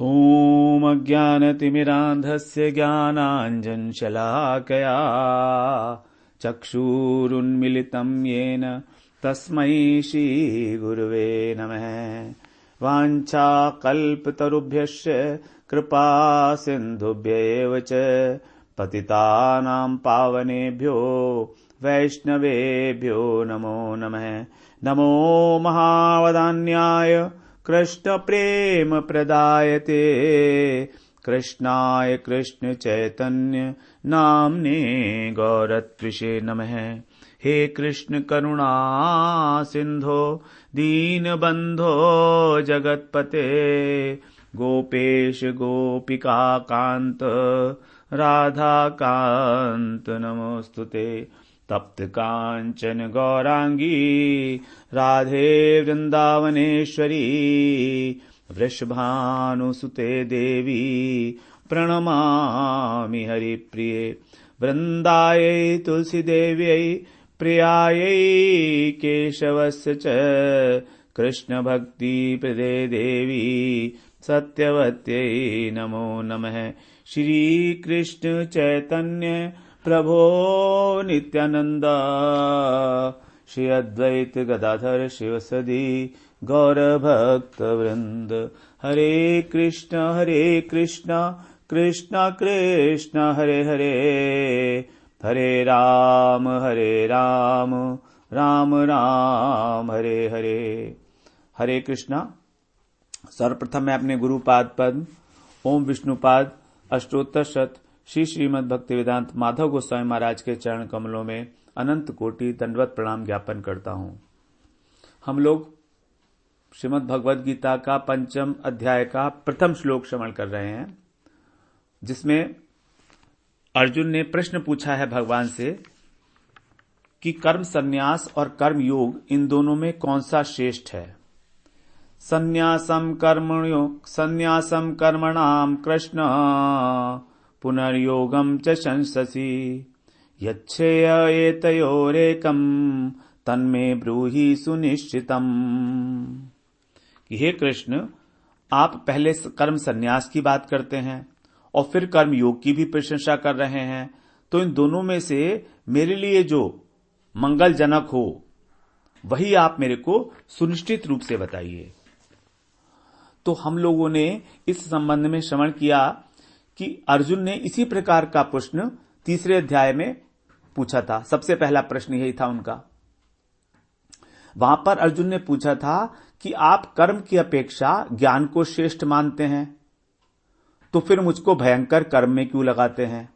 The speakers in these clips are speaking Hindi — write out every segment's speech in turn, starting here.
ॐ अज्ञानतिमिरान्धस्य ज्ञानाञ्जनशलाकया चक्षुरुन्मिलितं येन तस्मै श्रीगुरुवे नमः। वाञ्छाकल्पतरुभ्यश्च कृपा सिन्धुभ्यैव च पतितानां पावनेभ्यो वैष्णवेभ्यो नमो नमः। नमो महावदान्याय कृष्णप्रेम प्रदायते कृष्णाय कृष्ण चैतन्य नाम्ने गौरत्विषे नमः। हे कृष्ण करुणा सिंधो दीनबंधो जगत्पते गोपेश गोपिका कांत राधा कांत नमोस्तुते। तप्त कांचन गौरांगी राधे वृंदावनेश्वरी वृषभानुसुते देवी प्रणमामि हरिप्रिये। वृंदायै तुलसी देव्यै प्रियायै केशवस्य च कृष्ण भक्ति प्रदे देवी सत्यवत्यै नमो नमः। श्री कृष्ण चैतन्य प्रभो नित्यानंद श्री अद्वैत गदाधर शिवसदी गौर भक्त वृंद। हरे कृष्ण कृष्ण कृष्ण हरे हरे हरे राम राम राम हरे हरे। हरे कृष्णा। सर्वप्रथम मैं अपने गुरुपाद पद्म ओम विष्णुपाद अष्टोत्तर शत श्री श्रीमद् भक्ति वेदांत माधव गोस्वामी महाराज के चरण कमलों में अनंत कोटि दंडवत प्रणाम ज्ञापन करता हूं। हम लोग श्रीमद् भगवद गीता का 5 अध्याय का प्रथम श्लोक श्रवण कर रहे हैं, जिसमें अर्जुन ने प्रश्न पूछा है भगवान से कि कर्म संन्यास और कर्म योग इन दोनों में कौन सा श्रेष्ठ है। संन्यासम कर्मणाम कृष्ण पुनर्योगम च शंससि यच्छेय एतयोरेकम तन्मे ब्रूहि सुनिश्चितम। कि हे कृष्ण, आप पहले कर्म संन्यास की बात करते हैं और फिर कर्म योग की भी प्रशंसा कर रहे हैं, तो इन दोनों में से मेरे लिए जो मंगलजनक हो वही आप मेरे को सुनिश्चित रूप से बताइए। तो हम लोगों ने इस संबंध में श्रवण किया कि अर्जुन ने इसी प्रकार का प्रश्न तीसरे अध्याय में पूछा था। सबसे पहला प्रश्न यही था उनका। वहां पर अर्जुन ने पूछा था कि आप कर्म की अपेक्षा ज्ञान को श्रेष्ठ मानते हैं, तो फिर मुझको भयंकर कर्म में क्यों लगाते हैं।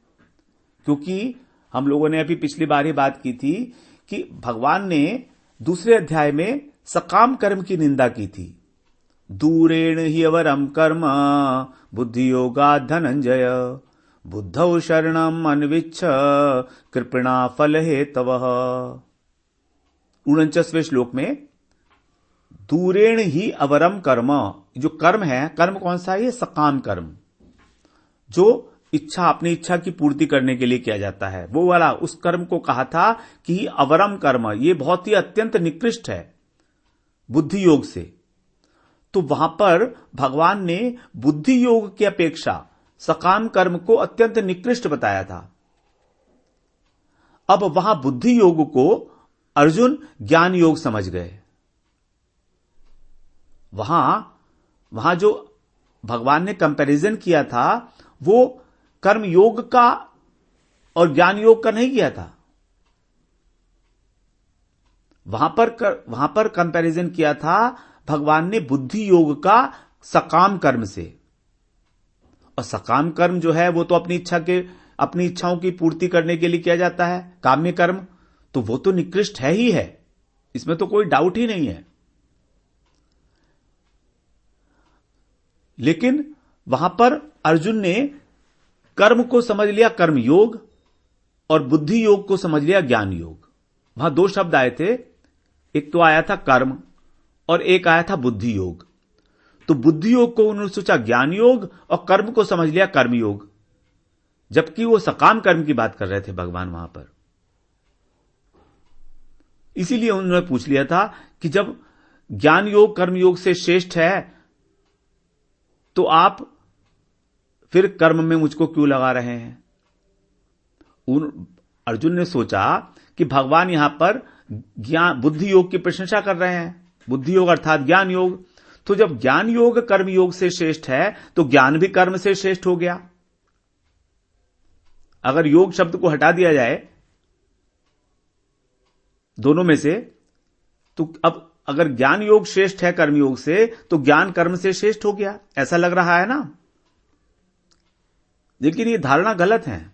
क्योंकि हम लोगों ने अभी पिछली बार ही बात की थी कि भगवान ने दूसरे अध्याय में सकाम कर्म की निंदा की थी। दूरेण हि अवरम कर्म बुद्धि योगा धनंजय बुद्धौ शरणम अन्विच्छ कृपणा फल हेतवः। 49वें श्लोक में दूरेण ही अवरम कर्म, जो कर्म है, कर्म कौन सा है? सकाम कर्म, जो इच्छा अपनी इच्छा की पूर्ति करने के लिए किया जाता है, वो वाला उस कर्म को कहा था कि अवरम कर्म, ये बहुत ही अत्यंत निकृष्ट है बुद्धि योग से। तो वहां पर भगवान ने बुद्धि योग की अपेक्षा सकाम कर्म को अत्यंत निकृष्ट बताया था। अब वहां बुद्धि योग को अर्जुन ज्ञान योग समझ गए। वहां जो भगवान ने कंपैरिजन किया था वो कर्म योग का और ज्ञान योग का नहीं किया था। वहां पर कंपैरिजन किया था भगवान ने बुद्धि योग का सकाम कर्म से। और सकाम कर्म जो है वो तो अपनी इच्छाओं की पूर्ति करने के लिए किया जाता है। काम्य कर्म तो वो तो निकृष्ट है ही है, इसमें तो कोई डाउट ही नहीं है। लेकिन वहां पर अर्जुन ने कर्म को समझ लिया कर्म योग और बुद्धि योग को समझ लिया ज्ञान योग। वहां 2 शब्द आए थे, एक तो आया था कर्म और एक आया था बुद्धि योग। तो बुद्धि योग को उन्होंने सोचा ज्ञान योग और कर्म को समझ लिया कर्म योग, जबकि वो सकाम कर्म की बात कर रहे थे भगवान वहां पर। इसीलिए उन्होंने पूछ लिया था कि जब ज्ञान योग कर्म योग से श्रेष्ठ है तो आप फिर कर्म में मुझको क्यों लगा रहे हैं? अर्जुन ने सोचा कि भगवान यहां पर ज्ञान बुद्धि योग की प्रशंसा कर रहे हैं, बुद्धि योग अर्थात ज्ञान योग। तो जब ज्ञान योग कर्म योग से श्रेष्ठ है तो ज्ञान भी कर्म से श्रेष्ठ हो गया। अगर योग शब्द को हटा दिया जाए दोनों में से, तो अब अगर ज्ञान योग श्रेष्ठ है कर्म योग से तो ज्ञान कर्म से श्रेष्ठ हो गया, ऐसा लग रहा है ना। लेकिन ये धारणा गलत है,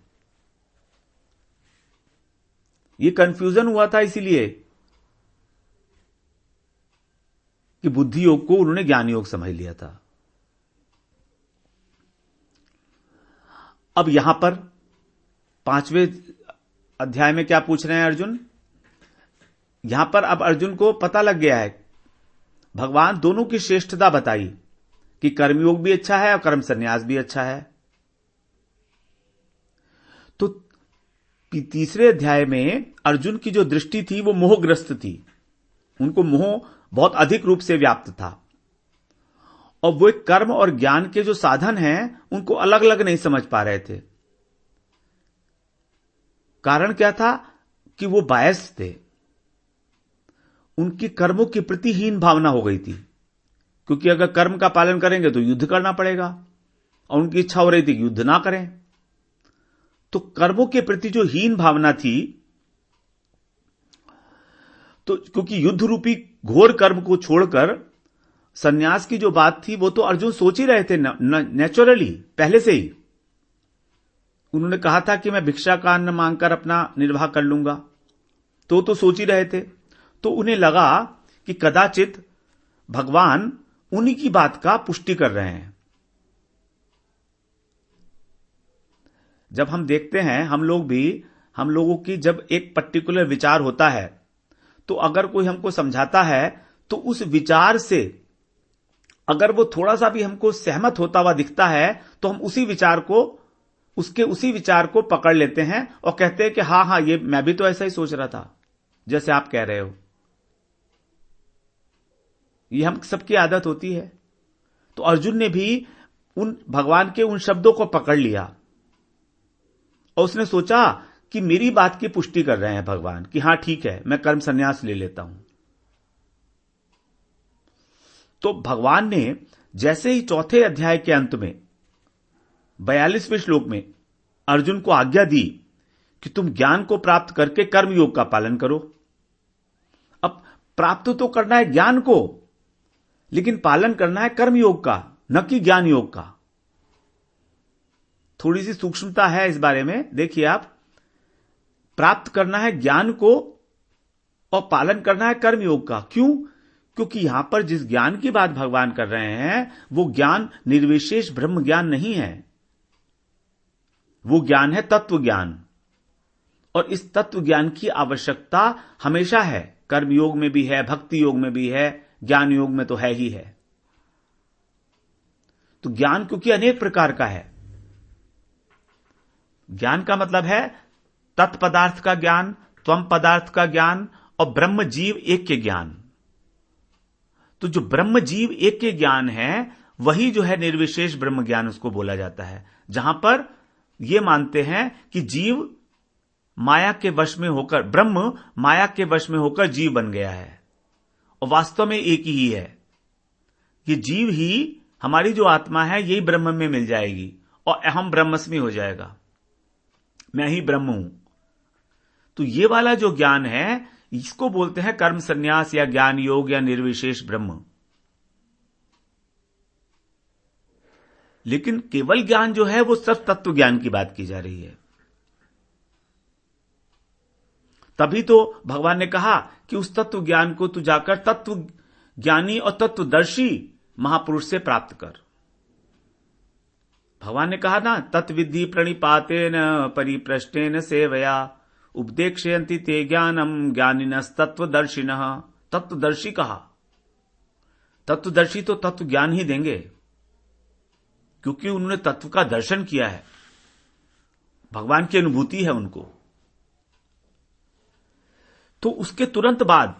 ये कंफ्यूजन हुआ था इसीलिए कि बुद्धि योग को उन्होंने ज्ञान योग समझ लिया था। अब यहां पर 5वें अध्याय में क्या पूछ रहे हैं अर्जुन? यहां पर अब अर्जुन को पता लग गया है, भगवान दोनों की श्रेष्ठता बताई कि कर्मयोग भी अच्छा है और कर्म संन्यास भी अच्छा है। तो तीसरे अध्याय में अर्जुन की जो दृष्टि थी वो मोहग्रस्त थी, उनको मोह बहुत अधिक रूप से व्याप्त था और वो एक कर्म और ज्ञान के जो साधन हैं उनको अलग अलग नहीं समझ पा रहे थे। कारण क्या था कि वो बायस थे, उनकी कर्मों की प्रति हीन भावना हो गई थी, क्योंकि अगर कर्म का पालन करेंगे तो युद्ध करना पड़ेगा और उनकी इच्छा हो रही थी कि युद्ध ना करें। तो कर्मों के प्रति जो हीन भावना थी, तो क्योंकि युद्ध रूपी घोर कर्म को छोड़कर सन्यास की जो बात थी वो तो अर्जुन सोच ही रहे थे नेचुरली, पहले से ही। उन्होंने कहा था कि मैं भिक्षा का अन्न मांगकर अपना निर्वाह कर लूंगा, तो सोच ही रहे थे। तो उन्हें लगा कि कदाचित भगवान उन्हीं की बात का पुष्टि कर रहे हैं। जब हम देखते हैं हम लोगों की जब एक पर्टिकुलर विचार होता है, तो अगर कोई हमको समझाता है तो उस विचार से अगर वो थोड़ा सा भी हमको सहमत होता हुआ दिखता है तो हम उसी विचार को पकड़ लेते हैं और कहते हैं कि हाँ ये मैं भी तो ऐसा ही सोच रहा था जैसे आप कह रहे हो। ये हम सबकी आदत होती है। तो अर्जुन ने भी उन भगवान के उन शब्दों को पकड़ लिया और उसने सोचा कि मेरी बात की पुष्टि कर रहे हैं भगवान कि हां ठीक है, मैं कर्म संन्यास ले लेता हूं। तो भगवान ने जैसे ही चौथे अध्याय के अंत में 42वें श्लोक में अर्जुन को आज्ञा दी कि तुम ज्ञान को प्राप्त करके कर्म योग का पालन करो। अब प्राप्त तो करना है ज्ञान को, लेकिन पालन करना है कर्म योग का, न कि ज्ञान योग का। थोड़ी सी सूक्ष्मता है इस बारे में। देखिए आप, प्राप्त करना है ज्ञान को और पालन करना है कर्म योग का। क्यों? क्योंकि यहां पर जिस ज्ञान की बात भगवान कर रहे हैं वो ज्ञान निर्विशेष ब्रह्म ज्ञान नहीं है, वो ज्ञान है तत्व ज्ञान। और इस तत्व ज्ञान की आवश्यकता हमेशा है, कर्म योग में भी है, भक्ति योग में भी है, ज्ञान योग में तो है ही है। तो ज्ञान क्योंकि अनेक प्रकार का है। ज्ञान का मतलब है तत्पदार्थ का ज्ञान, त्वम पदार्थ का ज्ञान और ब्रह्म जीव एक के ज्ञान। तो जो ब्रह्म जीव एक के ज्ञान है वही जो है निर्विशेष ब्रह्म ज्ञान उसको बोला जाता है, जहां पर यह मानते हैं कि जीव माया के वश में होकर, ब्रह्म माया के वश में होकर जीव बन गया है और वास्तव में एक ही है। ये जीव ही हमारी जो आत्मा है यही ब्रह्म में मिल जाएगी और अहम ब्रह्मस्मि हो जाएगा, मैं ही ब्रह्म हूं। तो ये वाला जो ज्ञान है इसको बोलते हैं कर्म संन्यास या ज्ञान योग या निर्विशेष ब्रह्म। लेकिन केवल ज्ञान जो है वो सब तत्व ज्ञान की बात की जा रही है। तभी तो भगवान ने कहा कि उस तत्व ज्ञान को तू जाकर तत्व ज्ञानी और तत्वदर्शी महापुरुष से प्राप्त कर। भगवान ने कहा ना, तत्विद्धि प्रणिपातेन परिप्रश्नेन सेवया उपदेक्षयन्ति ते ज्ञानम ज्ञानिनस् तत्वदर्शिनः। तत्वदर्शी कहा, तत्वदर्शी तो तत्व ज्ञान ही देंगे क्योंकि उन्होंने तत्व का दर्शन किया है, भगवान की अनुभूति है उनको। तो उसके तुरंत बाद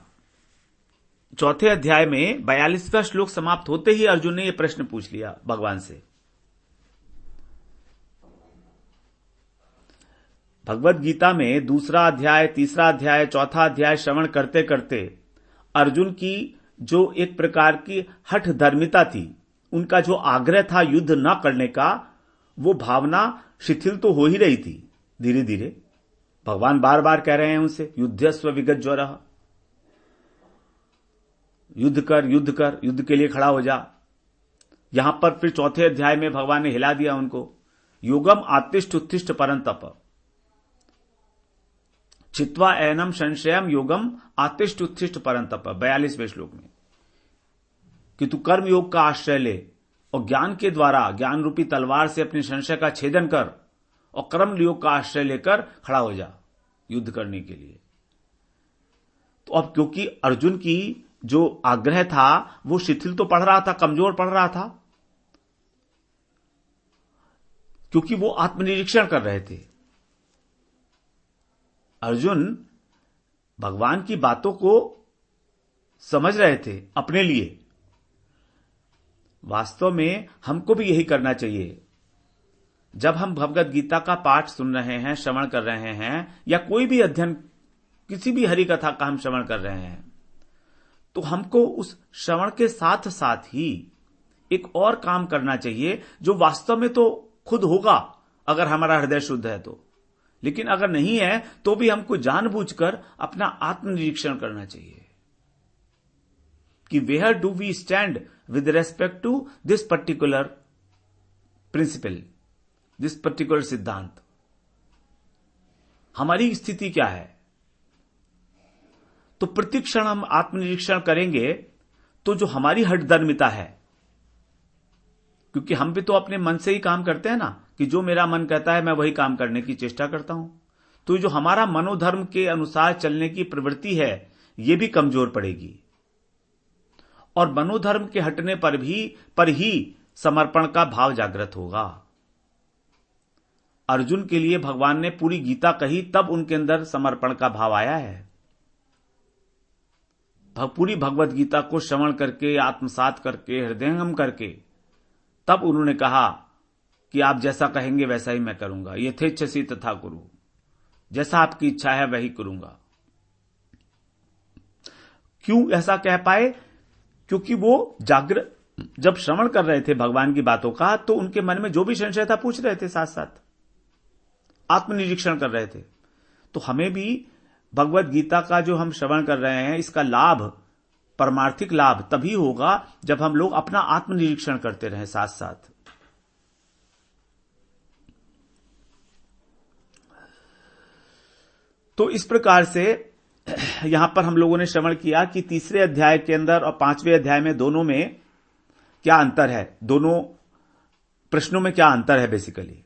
चौथे अध्याय में 42वां श्लोक समाप्त होते ही अर्जुन ने यह प्रश्न पूछ लिया भगवान से भगवत गीता में दूसरा अध्याय, तीसरा अध्याय, चौथा अध्याय श्रवण करते करते अर्जुन की जो एक प्रकार की हठ धर्मिता थी, उनका जो आग्रह था युद्ध न करने का, वो भावना शिथिल तो हो ही रही थी धीरे धीरे। भगवान बार बार कह रहे हैं उनसे, युद्धस्व विगत ज्वरः, युद्ध कर, युद्ध कर, युद्ध के लिए खड़ा हो जा। यहां पर फिर चौथे अध्याय में भगवान ने हिला दिया उनको, योगम आत्तिष्ठ उत्तिष्ठ परंतप, चित्वा एनम संशयम योगम आत्तिष्ठ उत्तिष्ठ परंतप, 42वें श्लोक में, कि तू कर्म योग का आश्रय ले और ज्ञान के द्वारा, ज्ञान रूपी तलवार से अपने संशय का छेदन कर और कर्म योग का आश्रय लेकर खड़ा हो जा युद्ध करने के लिए। तो अब क्योंकि अर्जुन की जो आग्रह था वो शिथिल तो पड़ रहा था, कमजोर पड़ रहा था, क्योंकि वो आत्मनिरीक्षण कर रहे थे। अर्जुन भगवान की बातों को समझ रहे थे अपने लिए। वास्तव में हमको भी यही करना चाहिए। जब हम भगवत गीता का पाठ सुन रहे हैं, श्रवण कर रहे हैं, या कोई भी अध्ययन, किसी भी हरि कथा का हम श्रवण कर रहे हैं, तो हमको उस श्रवण के साथ साथ ही एक और काम करना चाहिए जो वास्तव में तो खुद होगा अगर हमारा हृदय शुद्ध है तो, लेकिन अगर नहीं है तो भी हमको जानबूझकर अपना आत्मनिरीक्षण करना चाहिए कि where do we stand with respect to this particular principle, this particular सिद्धांत। हमारी स्थिति क्या है? तो प्रतिक्षण हम आत्मनिरीक्षण करेंगे तो जो हमारी हठधर्मिता है, क्योंकि हम भी तो अपने मन से ही काम करते हैं ना, कि जो मेरा मन कहता है मैं वही काम करने की चेष्टा करता हूं, तो जो हमारा मनोधर्म के अनुसार चलने की प्रवृत्ति है ये भी कमजोर पड़ेगी। और मनोधर्म के हटने पर ही समर्पण का भाव जागृत होगा। अर्जुन के लिए भगवान ने पूरी गीता कही, तब उनके अंदर समर्पण का भाव आया है। पूरी भगवत गीता को श्रवण करके, आत्मसात करके, हृदयंगम करके, तब उन्होंने कहा कि आप जैसा कहेंगे वैसा ही मैं करूंगा, यथेच्छसि तथा कुरु, जैसा आपकी इच्छा है वही करूंगा। क्यों ऐसा कह पाए? क्योंकि वो जागृत, जब श्रवण कर रहे थे भगवान की बातों का, तो उनके मन में जो भी संशय था पूछ रहे थे, साथ साथ आत्मनिरीक्षण कर रहे थे। तो हमें भी भगवत गीता का जो हम श्रवण कर रहे हैं, इसका लाभ, परमार्थिक लाभ तभी होगा जब हम लोग अपना आत्मनिरीक्षण करते रहें साथ साथ। तो इस प्रकार से यहां पर हम लोगों ने श्रवण किया कि तीसरे अध्याय के अंदर और पांचवें अध्याय में दोनों में क्या अंतर है, दोनों प्रश्नों में क्या अंतर है बेसिकली।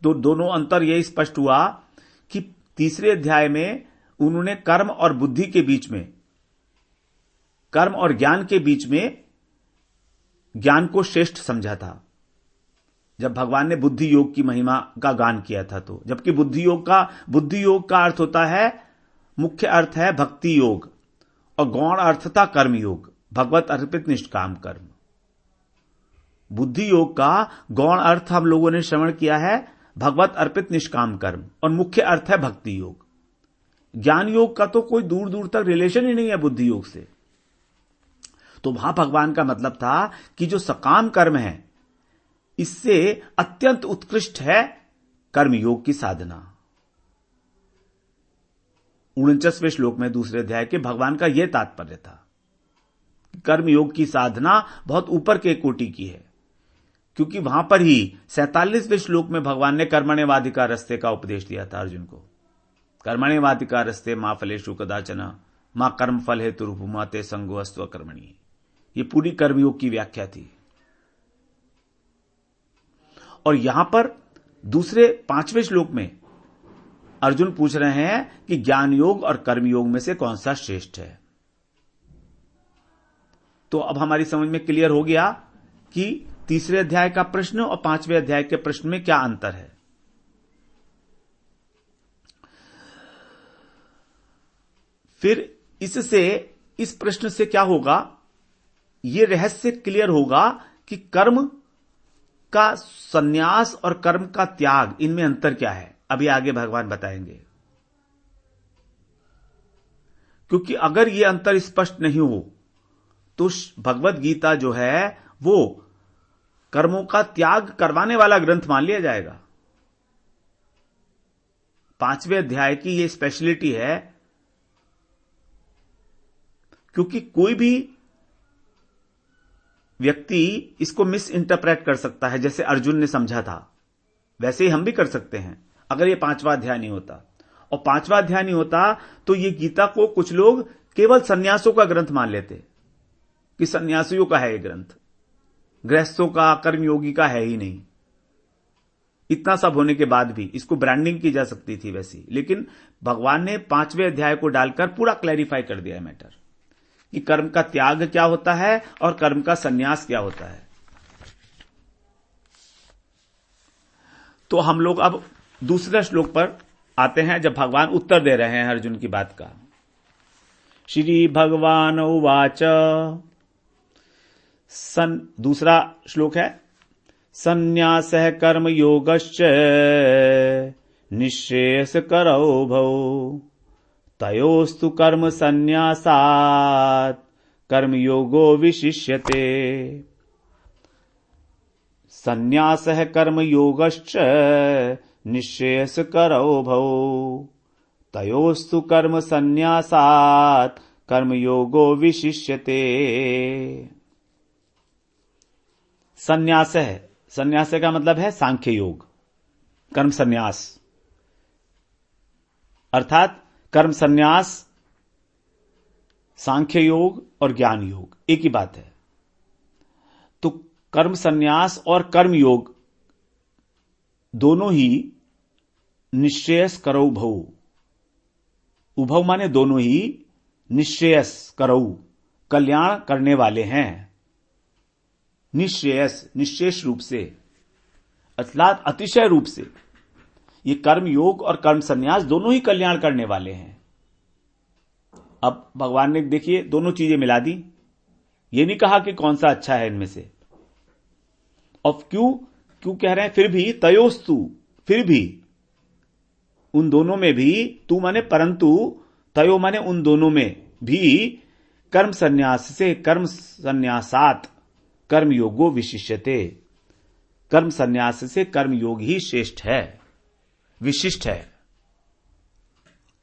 तो दोनों अंतर यही स्पष्ट हुआ कि तीसरे अध्याय में उन्होंने कर्म और बुद्धि के बीच में, कर्म और ज्ञान के बीच में ज्ञान को श्रेष्ठ समझा था, जब भगवान ने बुद्धि योग की महिमा का गान किया था। तो जबकि बुद्धि योग का अर्थ होता है, मुख्य अर्थ है भक्ति योग, और गौण अर्थ था कर्म योग, भगवत अर्पित निष्काम कर्म। बुद्धि योग का गौण अर्थ हम लोगों ने श्रवण किया है, भगवत अर्पित निष्काम कर्म, और मुख्य अर्थ है भक्ति योग। ज्ञान योग का तो कोई दूर दूर तक रिलेशन ही नहीं है बुद्धि योग से। तो वहां भगवान का मतलब था कि जो सकाम कर्म है, इससे अत्यंत उत्कृष्ट है कर्म योग की साधना। 49वें श्लोक में दूसरे अध्याय के भगवान का यह तात्पर्य था, कर्म योग की साधना बहुत ऊपर के कोटि की है, क्योंकि वहां पर ही 47वें श्लोक में भगवान ने कर्मण्येवाधिकार रस्ते का उपदेश दिया था अर्जुन को। कर्मण्येवाधिकार रस्ते मां फलेषु कदाचन मां कर्म फल हेतुर्भुमा ते संगो अस्त्व कर्मणि। ये पूरी कर्मयोग की व्याख्या थी। और यहां पर दूसरे 5वें श्लोक में अर्जुन पूछ रहे हैं कि ज्ञान योग और कर्म योग में से कौन सा श्रेष्ठ है। तो अब हमारी समझ में क्लियर हो गया कि तीसरे अध्याय का प्रश्न और 5वें अध्याय के प्रश्न में क्या अंतर है। फिर इससे, इस प्रश्न से क्या होगा, यह रहस्य क्लियर होगा कि कर्म का संन्यास और कर्म का त्याग, इनमें अंतर क्या है। अभी आगे भगवान बताएंगे। क्योंकि अगर ये अंतर स्पष्ट नहीं हो तो भगवत गीता जो है वो कर्मों का त्याग करवाने वाला ग्रंथ मान लिया जाएगा। 5वें अध्याय की ये स्पेशलिटी है, क्योंकि कोई भी व्यक्ति इसको मिस इंटरप्रेट कर सकता है। जैसे अर्जुन ने समझा था वैसे ही हम भी कर सकते हैं। अगर ये 5वां अध्याय नहीं होता, और 5वां अध्याय नहीं होता तो ये गीता को कुछ लोग केवल सन्यासों का ग्रंथ मान लेते कि सन्यासियों का है ये ग्रंथ, गृहस्थों का, कर्मयोगी का है ही नहीं। इतना सब होने के बाद भी इसको ब्रांडिंग की जा सकती थी वैसी, लेकिन भगवान ने 5वें अध्याय को डालकर पूरा क्लैरिफाई कर दिया है मैटर कि कर्म का त्याग क्या होता है और कर्म का संन्यास क्या होता है। तो हम लोग अब दूसरे श्लोक पर आते हैं, जब भगवान उत्तर दे रहे हैं अर्जुन की बात का। श्री भगवान उवाच, दूसरा श्लोक है, संन्यासः कर्म योगश्च निःश्रेयस करौ भौ तयोस्तु कर्म संन्यासात् कर्म योगो विशिष्यते। संन्यासः कर्म योगश्च निःश्रेयस करौ भौ तयोस्तु कर्म संन्यासात् कर्म योगो विशिष्यते। संन्यास है, संन्यास का मतलब है सांख्य योग, कर्म संन्यास, अर्थात कर्म संन्यास, सांख्य योग और ज्ञान योग एक ही बात है। तो कर्म संन्यास और कर्म योग दोनों ही निश्रेयस करौ भौ, उभौ माने दोनों ही, निश्रेयस करौ कल्याण करने वाले हैं, निश्रेयस निश्चेष रूप से, अर्थात अतिशय रूप से। ये कर्म योग और कर्म संन्यास दोनों ही कल्याण करने वाले हैं। अब भगवान ने देखिए दोनों चीजें मिला दी, ये नहीं कहा कि कौन सा अच्छा है इनमें से। और क्यों कह रहे हैं फिर भी, तयोस्तु फिर भी, उन दोनों में भी, तू माने परंतु, तयो माने उन दोनों में भी, कर्म संन्यास से कर्म संन्यासात कर्म योगो विशिष्यते, कर्म संन्यास से कर्म योग ही श्रेष्ठ है, विशिष्ट है।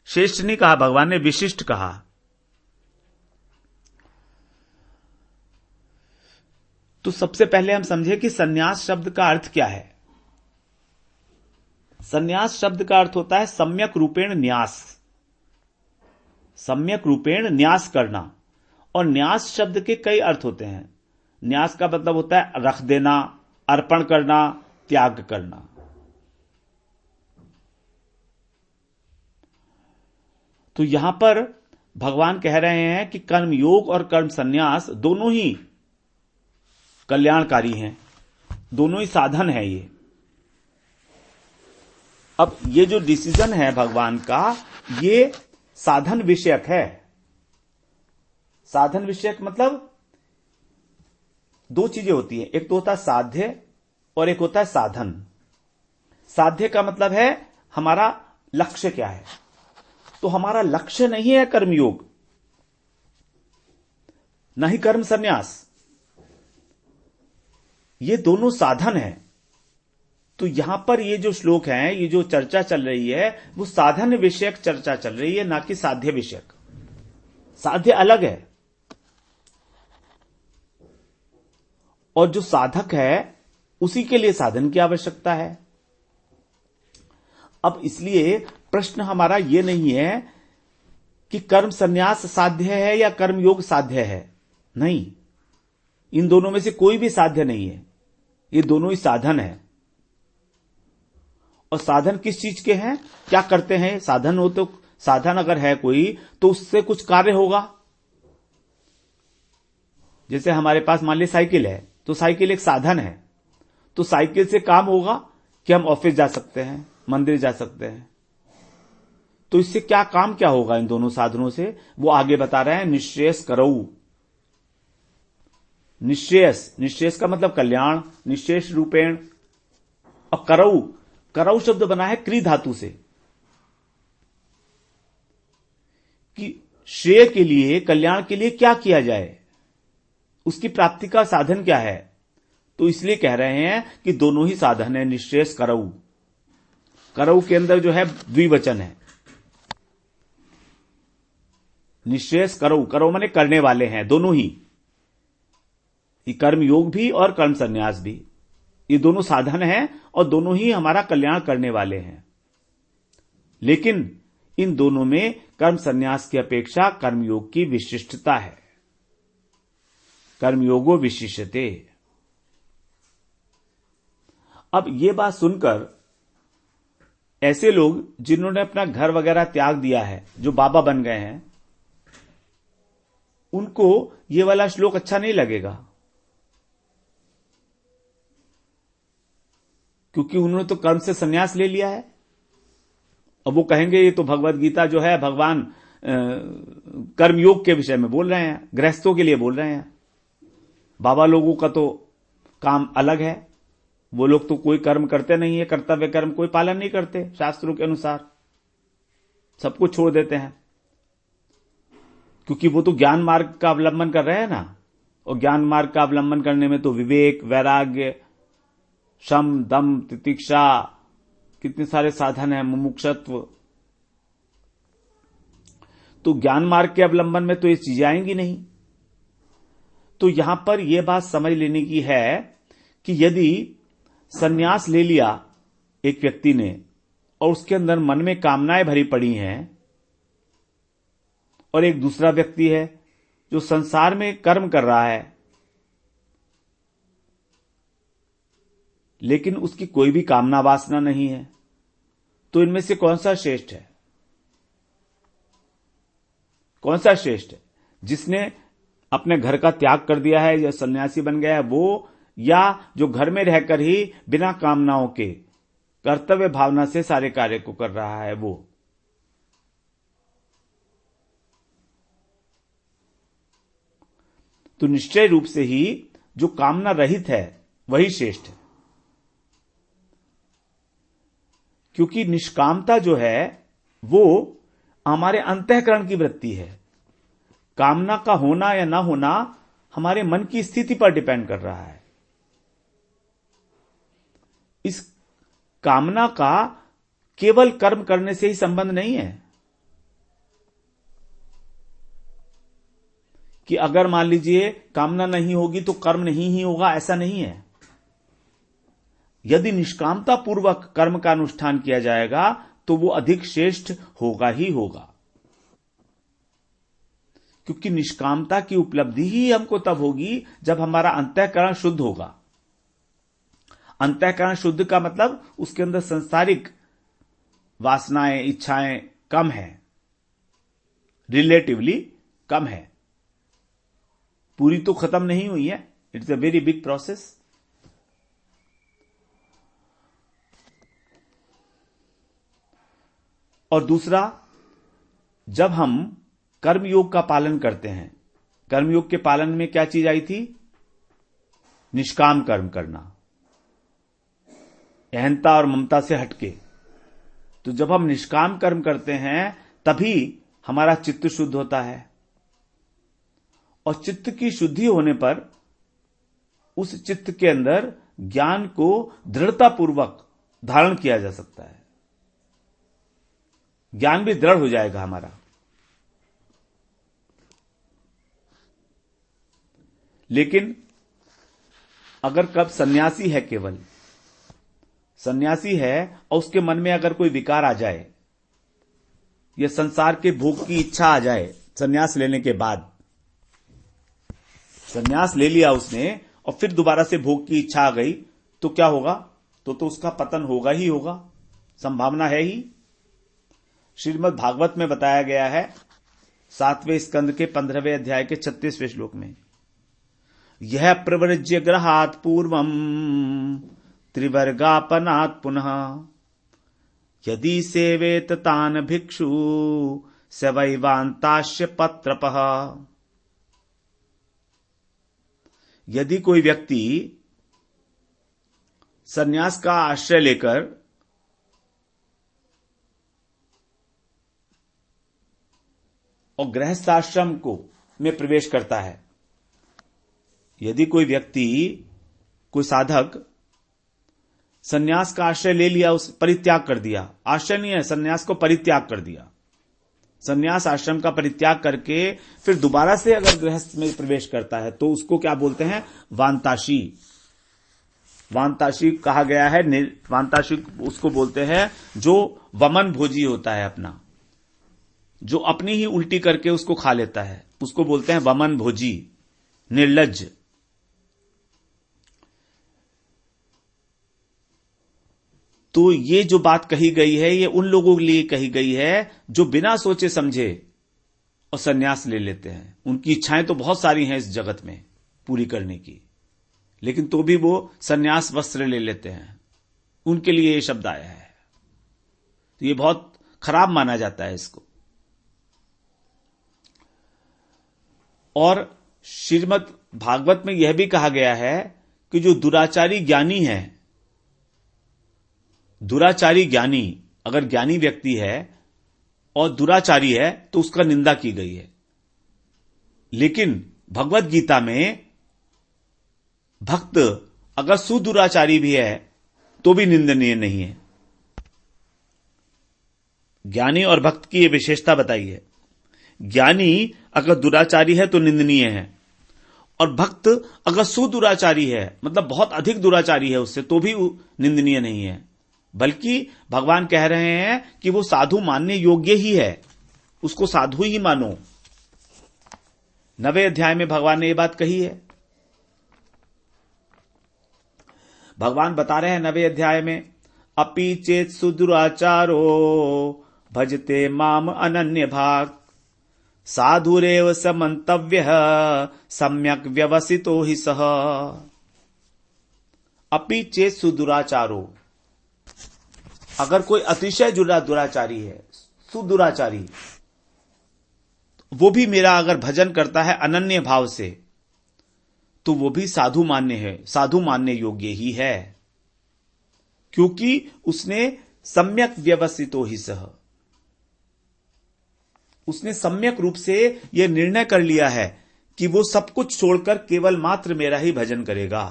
श्रेष्ठ नहीं कहा भगवान ने, विशिष्ट कहा। तो सबसे पहले हम समझे कि संन्यास शब्द का अर्थ क्या है। संन्यास शब्द का अर्थ होता है सम्यक रूपेण न्यास, सम्यक रूपेण न्यास करना। और न्यास शब्द के कई अर्थ होते हैं। न्यास का मतलब होता है रख देना, अर्पण करना, त्याग करना। तो यहां पर भगवान कह रहे हैं कि कर्म योग और कर्म संन्यास दोनों ही कल्याणकारी हैं, दोनों ही साधन है ये। अब ये जो डिसीजन है भगवान का, ये साधन विषयक है। साधन विषयक मतलब दो चीजें होती हैं, एक तो होता है साध्य और एक होता है साधन। साध्य का मतलब है हमारा लक्ष्य क्या है। तो हमारा लक्ष्य नहीं है कर्मयोग, न ही कर्म संन्यास, ये दोनों साधन है। तो यहां पर ये जो श्लोक है, ये जो चर्चा चल रही है, वो साधन विषयक चर्चा चल रही है, ना कि साध्य विषयक। साध्य अलग है, और जो साधक है उसी के लिए साधन की आवश्यकता है। अब इसलिए प्रश्न हमारा ये नहीं है कि कर्म संन्यास साध्य है या कर्म योग साध्य है, नहीं, इन दोनों में से कोई भी साध्य नहीं है, ये दोनों ही साधन है। और साधन किस चीज के हैं, क्या करते हैं साधन हो, तो साधन अगर है कोई तो उससे कुछ कार्य होगा। जैसे हमारे पास मान ली साइकिल है, तो साइकिल एक साधन है, तो साइकिल से काम होगा कि हम ऑफिस जा सकते हैं, मंदिर जा सकते हैं। तो इससे क्या काम क्या होगा इन दोनों साधनों से, वो आगे बता रहे हैं। निश्रेयस करऊ, निश्रेयस, निश्रेयस का मतलब कल्याण, निश्रेष रूपेण। और करऊ, करौ शब्द बना है क्री धातु से, कि श्रेय के लिए, कल्याण के लिए क्या किया जाए, उसकी प्राप्ति का साधन क्या है। तो इसलिए कह रहे हैं कि दोनों ही साधन है। निश्रेयस करऊ, करऊ के अंदर जो है द्विवचन है। निश्रेयस करऊ, करऊ माने करने वाले हैं, दोनों ही, कर्म योग भी और कर्म संन्यास भी, ये दोनों साधन हैं और दोनों ही हमारा कल्याण करने वाले हैं। लेकिन इन दोनों में कर्म संन्यास की अपेक्षा कर्मयोग की विशिष्टता है। कर्मयोगो विशिष्यते। अब ये बात सुनकर ऐसे लोग जिन्होंने अपना घर वगैरह त्याग दिया है, जो बाबा बन गए हैं, उनको ये वाला श्लोक अच्छा नहीं लगेगा, क्योंकि उन्होंने तो कर्म से संन्यास ले लिया है। अब वो कहेंगे ये तो भगवत गीता जो है भगवान कर्मयोग के विषय में बोल रहे हैं, गृहस्थों के लिए बोल रहे हैं। बाबा लोगों का तो काम अलग है, वो लोग तो कोई कर्म करते नहीं है, कर्तव्य कर्म कोई पालन नहीं करते, शास्त्रों के अनुसार सब कुछ छोड़ देते हैं, क्योंकि वो तो ज्ञान मार्ग का अवलंबन कर रहे हैं ना। और ज्ञान मार्ग का अवलंबन करने में तो विवेक, वैराग्य, शम, दम, तितिक्षा, कितने सारे साधन हैं, मुमुक्षत्व। तो ज्ञान मार्ग के अवलंबन में तो ये चीजें आएंगी नहीं। तो यहां पर यह बात समझ लेने की है कि यदि संन्यास ले लिया एक व्यक्ति ने और उसके अंदर मन में कामनाएं भरी पड़ी हैं, और एक दूसरा व्यक्ति है जो संसार में कर्म कर रहा है लेकिन उसकी कोई भी कामना वासना नहीं है, तो इनमें से कौन सा श्रेष्ठ है? कौन सा श्रेष्ठ है? जिसने अपने घर का त्याग कर दिया है या सन्यासी बन गया है वो, या जो घर में रहकर ही बिना कामनाओं के कर्तव्य भावना से सारे कार्य को कर रहा है वो? तो निश्चय रूप से ही जो कामना रहित है वही श्रेष्ठ है, क्योंकि निष्कामता जो है वो हमारे अंतःकरण की वृत्ति है। कामना का होना या ना होना हमारे मन की स्थिति पर डिपेंड कर रहा है। इस कामना का केवल कर्म करने से ही संबंध नहीं है कि अगर मान लीजिए कामना नहीं होगी तो कर्म नहीं ही होगा, ऐसा नहीं है। यदि निष्कामता पूर्वक कर्म का अनुष्ठान किया जाएगा तो वो अधिक श्रेष्ठ होगा ही होगा, क्योंकि निष्कामता की उपलब्धि ही हमको तब होगी जब हमारा अंतःकरण शुद्ध होगा। अंतःकरण शुद्ध का मतलब उसके अंदर सांसारिक वासनाएं, इच्छाएं कम है, रिलेटिवली कम है, पूरी तो खत्म नहीं हुई है। It's a very big process. और दूसरा, जब हम कर्मयोग का पालन करते हैं, कर्मयोग के पालन में क्या चीज आई थी? निष्काम कर्म करना, अहंता और ममता से हटके। तो जब हम निष्काम कर्म करते हैं तभी हमारा चित्त शुद्ध होता है, और चित्त की शुद्धि होने पर उस चित्त के अंदर ज्ञान को दृढ़तापूर्वक धारण किया जा सकता है। ज्ञान भी दृढ़ हो जाएगा हमारा। लेकिन अगर कब सन्यासी है, केवल सन्यासी है और उसके मन में अगर कोई विकार आ जाए या संसार के भोग की इच्छा आ जाए, सन्यास लेने के बाद, सन्यास ले लिया उसने और फिर दोबारा से भोग की इच्छा आ गई, तो क्या होगा? तो उसका पतन होगा ही होगा, संभावना है ही। श्रीमद् भागवत में बताया गया है 7वें स्कंद के 15वें अध्याय के 36वें श्लोक में, यह प्रवृज्य ग्रहात् पूर्वम त्रिवर्गापनात् पुनः यदि सेवेत तान भिक्षु स वैवांताश्य पत्रपः। यदि कोई व्यक्ति सन्यास का आश्रय लेकर गृहस्थाश्रम को में प्रवेश करता है। यदि कोई व्यक्ति, कोई साधक सन्यास का आश्रय ले लिया, उस परित्याग कर दिया, आश्रय नहीं है, सन्यास को परित्याग कर दिया, सन्यास आश्रम का परित्याग करके फिर दोबारा से अगर गृहस्थ में प्रवेश करता है तो उसको क्या बोलते हैं? वांताशी। वांताशी कहा गया है। वांताशी उसको बोलते हैं जो वमन भोजी होता है, अपना जो अपनी ही उल्टी करके उसको खा लेता है, उसको बोलते हैं वमन भोजी, निर्लज्ज। तो ये जो बात कही गई है ये उन लोगों के लिए कही गई है जो बिना सोचे समझे और सन्यास ले लेते हैं। उनकी इच्छाएं तो बहुत सारी हैं इस जगत में पूरी करने की, लेकिन तो भी वो सन्यास वस्त्र ले लेते हैं। उनके लिए ये शब्द आया है, तो ये बहुत खराब माना जाता है इसको। और श्रीमद् भागवत में यह भी कहा गया है कि जो दुराचारी ज्ञानी है, दुराचारी ज्ञानी, अगर ज्ञानी व्यक्ति है और दुराचारी है तो उसका निंदा की गई है। लेकिन भगवत गीता में भक्त अगर सुदुराचारी भी है तो भी निंदनीय नहीं है। ज्ञानी और भक्त की यह विशेषता बताई है। ज्ञानी अगर दुराचारी है तो निंदनीय है, और भक्त अगर सुदुराचारी है, मतलब बहुत अधिक दुराचारी है उससे, तो भी निंदनीय नहीं है। बल्कि भगवान कह रहे हैं कि वो साधु मानने योग्य ही है, उसको साधु ही मानो। 9वें अध्याय में भगवान ने ये बात कही है। भगवान बता रहे हैं 9वें अध्याय में, अपि चेत सुदुराचारो भजते माम अनन्य भाग साधुरेव समन्तव्यः सम्यक व्यवसितो हि सः। अपि चेत सुदुराचारो, अगर कोई अतिशय दुराचारी है, सुदुराचारी, वो भी मेरा अगर भजन करता है अनन्य भाव से, तो वो भी साधु मान्य है, साधु मानने योग्य ही है, क्योंकि उसने सम्यक व्यवस्थितो ही सह, उसने सम्यक रूप से यह निर्णय कर लिया है कि वो सब कुछ छोड़कर केवल मात्र मेरा ही भजन करेगा।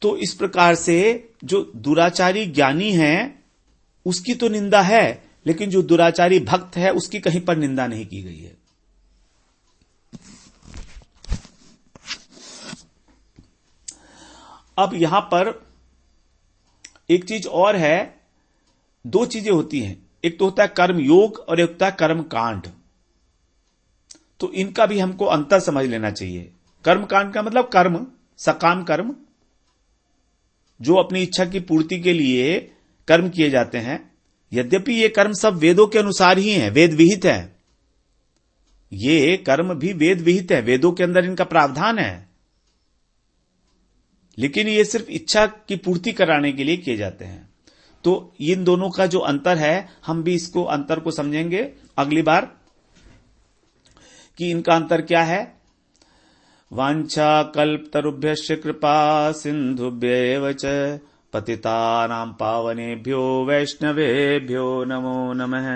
तो इस प्रकार से जो दुराचारी ज्ञानी है उसकी तो निंदा है, लेकिन जो दुराचारी भक्त है उसकी कहीं पर निंदा नहीं की गई है। अब यहां पर एक चीज और है, दो चीजें होती हैं, एक तो होता है कर्म योग और एक होता है कर्म कांड। तो इनका भी हमको अंतर समझ लेना चाहिए। कर्म कांड का मतलब कर्म, सकाम कर्म, जो अपनी इच्छा की पूर्ति के लिए कर्म किए जाते हैं। यद्यपि ये कर्म सब वेदों के अनुसार ही हैं, वेद विहित है, ये कर्म भी वेद विहित है, वेदों के अंदर इनका प्रावधान है, लेकिन ये सिर्फ इच्छा की पूर्ति कराने के लिए किए जाते हैं। तो इन दोनों का जो अंतर है, हम भी इसको अंतर को समझेंगे अगली बार कि इनका अंतर क्या है। वांछा कल्पतरुभ्यश्च कृपा सिंधुभ्यैव च पतितानां पावनेभ्यो वैष्णवेभ्यो नमो नमः।